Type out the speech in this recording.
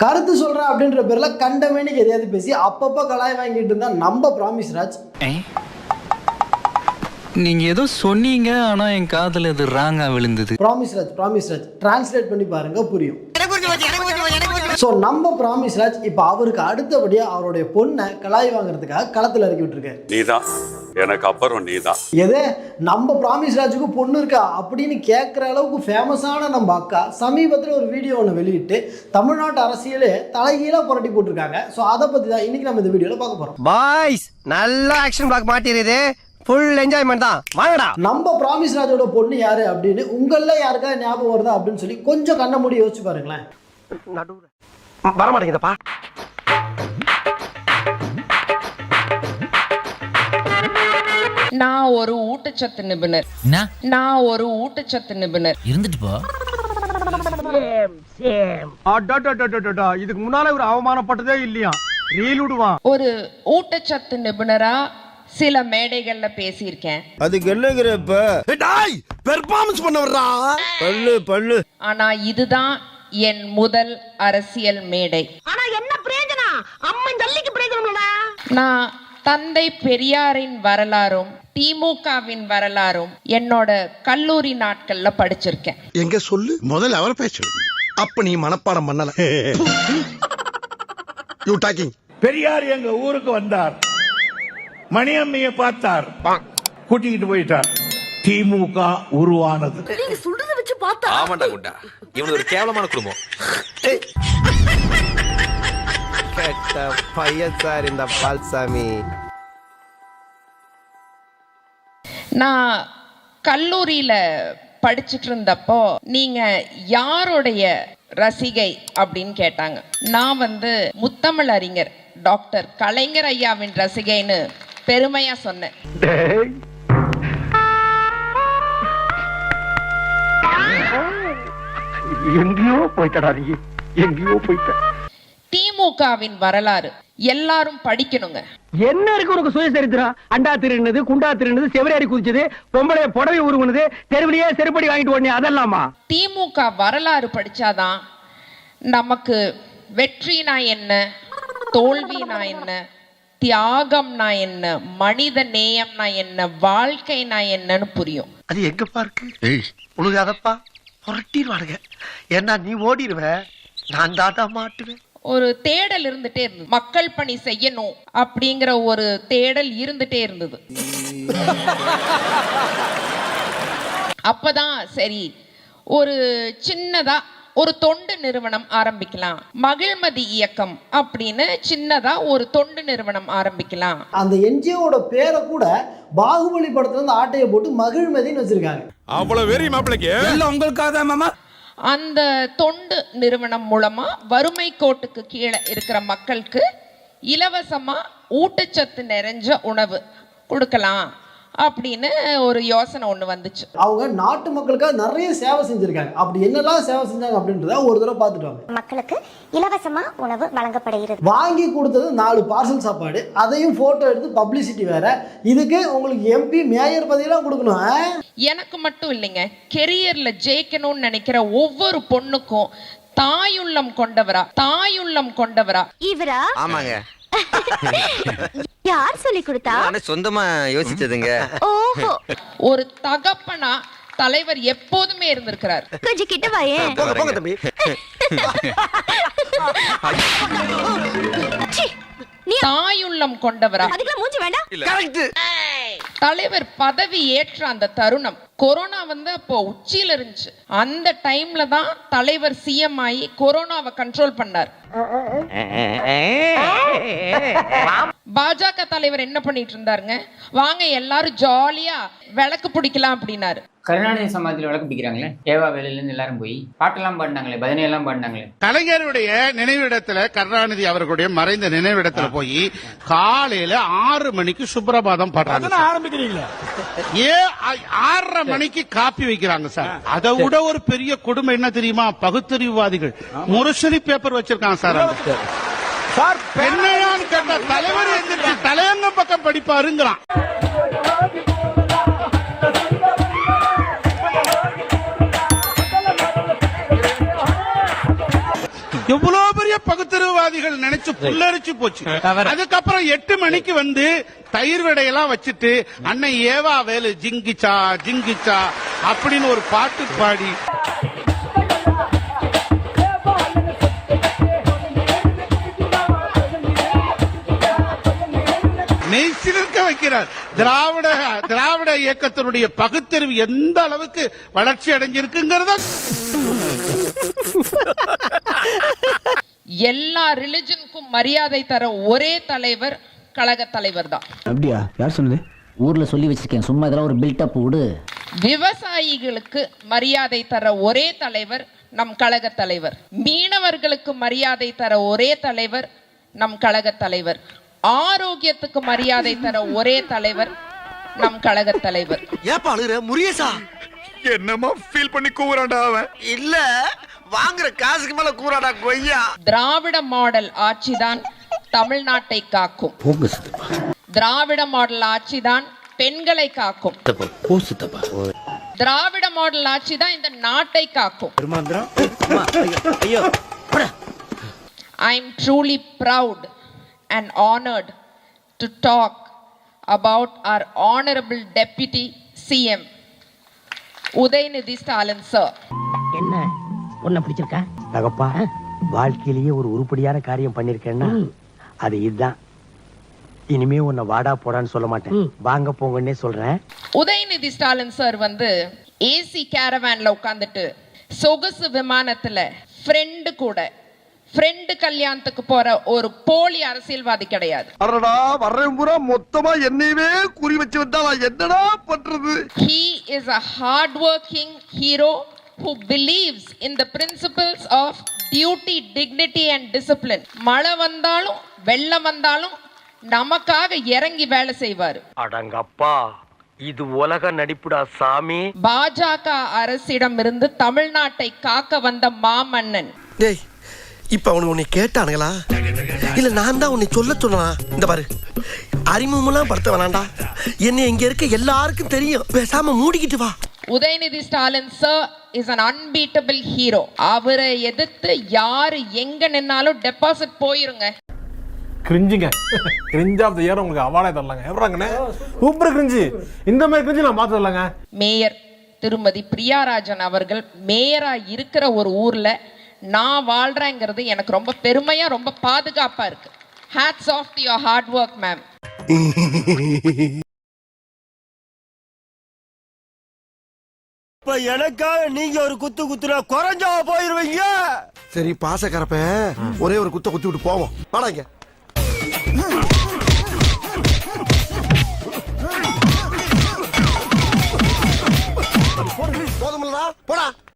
கருத்து சொல்றேன் அப்படின்ற பேர்ல கண்டமேனிக்கு எதையாவது பேசி அப்பப்போ கலாய் வாங்கிட்டு இருந்தா நம்ம ப்ராமிஸ் ராஜ். நீங்க ஏதோ சொன்னீங்க ஆனா என் காதுல இது ராங்கா விழுந்தது. ப்ராமிஸ் ராஜ் டிரான்ஸ்லேட் பண்ணி பாருங்க புரியும். ஸோ நம்ம ப்ராமிஸ் ராஜ் இப்போ அவருக்கு அடுத்தபடியா அவருடைய பொண்ணை கலாய் வாங்குறதுக்காக களத்தில் இறக்கி விட்டுருக்காரு. நீதான் எனக்கு அப்புறம் நீதான். எதே நம்ம ப்ராமிஸ் ராஜுக்கு பொண்ணு இருக்கா அப்படின்னு கேட்குற அளவுக்கு ஃபேமஸான நம்ம அக்கா சமீபத்தில் ஒரு வீடியோ ஒன்று வெளியிட்டு தமிழ்நாட்டு அரசியலே தலைகீழாக புரட்டி போட்டிருக்காங்க. ஸோ அதை பற்றி தான் இன்னைக்கு நம்ம இந்த வீடியோவில் பார்க்க போகிறோம். பாய்ஸ் நல்ல ஆக்ஷன் பிளாக் மாட்டிருது, ஃபுல் என்ஜாய்மெண்ட் தான், வாங்கடா. நம்ம ப்ராமிஸ் ராஜோட பொண்ணு யாரு அப்படின்னு உங்கள யாருக்கா ஞாபகம் வருதா அப்படின்னு சொல்லி கொஞ்சம் கண்ண மூடி யோசிச்சு பாருங்களேன். நடுவுல வர மாட்டேங்குதப்பா. நான் ஒரு ஊட்டச்சத்து நிபுணர். இருந்துட்டு போ. இதுக்கு முன்னால ஒரு அவமானப்பட்டதே இல்லையா, ரீல் விடுவான். ஒரு ஊட்டச்சத்து நிபுணரா சில மேடைகள்ல பேசியிருக்கேன். அதுக்கு என்னங்கிறப்ப பெர்ஃபார்மன்ஸ் பண்ண வர்றா பல்லு பல்லு. ஆனா இதுதான் என் முதல் அரசியல் மேடை. ஆனா என்ன பிரயோஜனம்? அம்மன் ஜல்லிக்கு பிரயோஜனம்டா. நான் தந்தை பெரியாரின் வரலாறும் திமுகவின் வரலாறும் என்னோட கல்லூரி நாட்கள்ல படிச்சிருக்கேன். எங்க சொல்லு, முதல்ல அவர் பேச. அப்ப நீ மனப்பாடம் பண்ணல. You talking. பெரியார் எங்க ஊருக்கு வந்தார், மணியம்மையை பார்த்தார், கூட்டிக்கிட்டு போயிட்டார். திமுக உருவானது. நீங்க சொல்றத வச்சு பார்த்தா ஆமாண்டா குண்டா, இவன் ஒரு கேவலமான குடும்பம். கேட்ட பையன் சார் இந்த பால்சாமி. நான் கல்லூரியில படிச்சுட்டு இருந்தப்போ நீங்க யாருடைய ரசிகை அப்படின்னு கேட்டாங்க. நான் முத்தமிழ் அறிஞர் டாக்டர் கலைஞர் ஐயாவின் ரசிகைன்னு பெருமையா சொன்னேன். எங்கேயோ போயிட்டடா நீ, எங்கேயோ போயிட்ட. திமுகவின் வரலாறு எல்லாரும் படிக்கணுங்க. என்ன இருக்கு உனக்கு சுயசரித்திரம்? அண்டா திருடுனது, குண்டா திருடுனது, செவரேறி குதிச்சது, பொம்பளை புடவை உருவுனது, தெருவிலேயே செருப்படி வாங்கிட்டு ஓடனே அதெல்லாமா? திமுக வரலாறு படிச்சாதான் நமக்கு வெற்றினா என்ன, தோல்வினா என்ன, தியாகம்னா என்ன, மனித நேயம்னா என்ன, வாழ்க்கைனா என்னன்னு புரியும். அது எங்கப்பா இருக்கு? உனக்கு அதப்பா புரட்டிடுவானுங்க. ஏன்னா நீ ஓடிடுவ, நான் தாத்தா மாட்டுவேன். ஒரு தேடல் இருந்துட்டே இருந்தது, மக்கள் பணி செய்யணும் அப்படிங்கிற ஒரு தேடல் இருந்துட்டே இருந்தது. அப்பதான் சரி ஒரு சின்னதா ஒரு தொண்டு நிறுவனம் ஆரம்பிக்கலாம், மகிழ்மதி இயக்கம் அப்படின்னு சின்னதா ஒரு தொண்டு நிறுவனம் ஆரம்பிக்கலாம். அந்த என்ஜிஓட பேரை கூட பாகுபலி படத்துல இருந்து ஆட்டையை போட்டு மகிழ்மதின்னு வச்சிருக்காங்க. அவ்வளவு வெறி மாப்பிளைக்கு எல்லாம் உங்களுக்காக மாமா. அந்த தொண்டு நிறுவனம் மூலமா வறுமை கோட்டுக்கு கீழே இருக்கிற மக்களுக்கு இலவசமா ஊட்டச்சத்து நிறைஞ்ச உணவு கொடுக்கலாம் அப்படின்னு ஒரு யோசனை ஒண்ணு வந்துச்சு. அவங்க நாட்டு மக்களுக்காக நிறைய சேவை செஞ்சிருக்காங்க. அப்படி என்னெல்லாம் சேவை செஞ்சாங்க அப்படின்றத ஒரு தடவை பார்த்துட்டு வாங்க. மக்களுக்கு இலவசமா உணவு வழங்கப்படுகிறது. வாங்கி கொடுத்தது 4 பார்சல் சாப்பாடு, அதையும் போட்டோ எடுத்து பப்ளிசிட்டி வேற. இதுக்கு உங்களுக்கு எம்பி மேயர் பதவியெல்லாம் கொடுக்கணும். எனக்கு மட்டும் இல்லைங்க, கெரியர்ல ஜெயிக்கணும்னு நினைக்கிற ஒவ்வொரு பொண்ணுக்கும் தாயுள்ளம் கொண்டவரா இவரா? ஆமாங்க, யார் சொல்லி கொடுத்தா? நானே சொந்தமா யோசிச்சதுங்க. ஓஹோ, ஒரு தகப்பனா தலைவர் எப்போதுமே இருந்திருக்கிறார். கொஞ்சம் கிட்ட வாயே. போங்க தம்பி. தாயுள்ளம் கொண்டவரா. அதுக்கெல்லாம் மூஞ்சி வேண்டாம். கரெக்ட். தலைவர் பதவி ஏற்ற அந்த தருணம் கொரோனா அப்போ உச்சியில இருந்துச்சு. அந்த டைம்ல தான் தலைவர் சிஎம் ஆகி கொரோனாவை கண்ட்ரோல் பண்ணார். பாஜக தலைவர் என்ன பண்ணிட்டு இருந்தாருங்க, வாங்க எல்லாரும் ஜாலியா விளக்கு பிடிக்கலாம் அப்படின்னாரு. கருணாநிதி சமாதியில் விளக்கு பிடிக்கிறாங்களே, ஏவா வேலையிலேருந்து எல்லாரும் போய் பாட்டெல்லாம் பாடினாங்களே, பஜனை எல்லாம் பாடினாங்களே. கலைஞருடைய நினைவிடத்துல, கருணாநிதி அவர்களுடைய மறைந்த நினைவிடத்துல போய் காலையில 6 மணிக்கு சுப்ரபாதம் பாடுறாங்க. ஆரம்பிக்கிறீங்களா? 6:30 மணிக்கு காப்பி வைக்கிறாங்க சார். அதை விட ஒரு பெரிய கொடுமை என்ன தெரியுமா? பகுத்தறிவுவாதிகள் முரசொலி பேப்பர் வச்சிருக்காங்க சார். என்னையான்னு கேட்ட தலைவர் எந்திரிச்சு தலையங்க பக்கம் படிப்பாருங்கிறான். எவ்வளவு பாரிய பகுத்தறிவுவாதிகள் நினைச்சு புல்லரிச்சு போச்சு. அதுக்கப்புறம் 8 மணிக்கு வந்து தயிர் விடையெல்லாம் வச்சுட்டு அன்னை ஏவா வேலு ஜிங்கிச்சா ஜிங்கிச்சா அப்படின்னு ஒரு பாட்டு பாடி மெய்சிலிருக்க வைக்கிறார். திராவிட இயக்கத்தினுடைய பகுத்தறிவு எந்த அளவுக்கு வளர்ச்சி அடைஞ்சிருக்குங்கிறத எல்லா ரிலிஜனுக்கும் மரியாதை தர ஒரே தலைவர் கழக தலைவர் தான். அப்படியா? யார் சொன்னது? ஊர்ல சொல்லி வச்சிருக்கேன், சும்மா இதெல்லாம் ஒரு பில்டப் விடு. விவசாயிகளுக்கு மரியாதை தர ஒரே தலைவர் நம் கழக தலைவர். மீனவர்களுக்கு மரியாதை தர ஒரே தலைவர் நம் கழக தலைவர். ஆரோக்கியத்துக்கு மரியாதை தர ஒரே தலைவர் நம் கழக தலைவர். ஏப்பா அழுகுற முரியசா? என்னமா ஃபீல் பண்ணி கூவுறான்டா அவன். இல்ல வாங்குற காசுக்கு மேல கூறாடா கொய்யா. திராவிட மாடல் ஆட்சிதான் தமிழ்நாட்டை காக்கும். திராவிட மாடல் ஆட்சிதான் பெண்களை காக்கும். திராவிட மாடல் ஆட்சிதான் இந்த நாட்டை காக்கும். I am truly proud and honored to talk about our honorable deputy CM Udayanidhi Stalin sir. என்ன உன்னை பிடிச்சிருக்கா? தகப்பா, வாழ்க்கையிலேயே ஒரு உருப்படியான காரியம் பண்ணிருக்கேன்னா அது இதுதான். இனிமே உன்னை வாடா போடான்னு சொல்ல மாட்டேன், வாங்க போங்கன்னே சொல்றேன். உதயநிதி ஸ்டாலின் சார் வந்து ஏசி கேரவான்ல உட்கார்ந்துட்டு சொகுசு விமானத்துல ஃப்ரெண்டு கல்யாணத்துக்கு போற ஒரு போலி அரசியல்வாதி கிடையாது. அடடா வர்றேன் பூரா மொத்தமா என்னையவே குறி வச்சு வந்தா நான் என்னடா பண்றது? He is a hard-working hero who believes in the principles of duty, dignity and discipline. மழை வந்தாலும் வெள்ளம் வந்தாலும் நமக்காக இறங்கி வேலை செய்வாரு. அடங்கப்பா, இது உலக நடிப்புடா சாமி. பாஜக அரசிடம் இருந்து தமிழ்நாட்டை காக்க வந்த மாமன்னன். டேய், இப்ப அவனுக்கு உன்னை கேட்டானுங்களா இல்ல நான் தான் உன்னை சொல்ல சொன்னா? இந்த பாரு, அறிமுகமெல்லாம் படுத்த வேணாண்டா, என்ன இங்க இருக்க எல்லாருக்கும் தெரியும், பேசாம மூடிக்கிட்டு வா. Udhayanidhi Stalin sir is an unbeatable hero. அவரை எதிர்த்து யாரு எங்க நின்னாலும் டெபாசிட் போயிருங்க. கிரிஞ்சுங்க, கிரிஞ்ச் ஆஃப் தி இயர் உங்களுக்கு அவார்டே தரலாங்க. எவ்வளோங்கண்ணே சூப்பர் கிரிஞ்சு, இந்த மாதிரி கிரிஞ்சு நான் பார்த்து தரலாங்க. மேயர் திருமதி பிரியாராஜன் அவர்கள் மேயரா இருக்கிற ஒரு ஊர்ல நான் வாழ்றேங்கிறது எனக்கு ரொம்ப பெருமையா ரொம்ப பாதுகாப்பா இருக்கு. Hats off to your hard work ma'am. இப்ப எனக்காக நீங்க ஒரு குத்து குத்துனா குறைஞ்சா போயிருவீங்க. சரி பாசக்கரப்ப ஒரே ஒரு குத்த குத்தி விட்டு போவோம். வாடாங்க. போதுமில்லடா, போடா.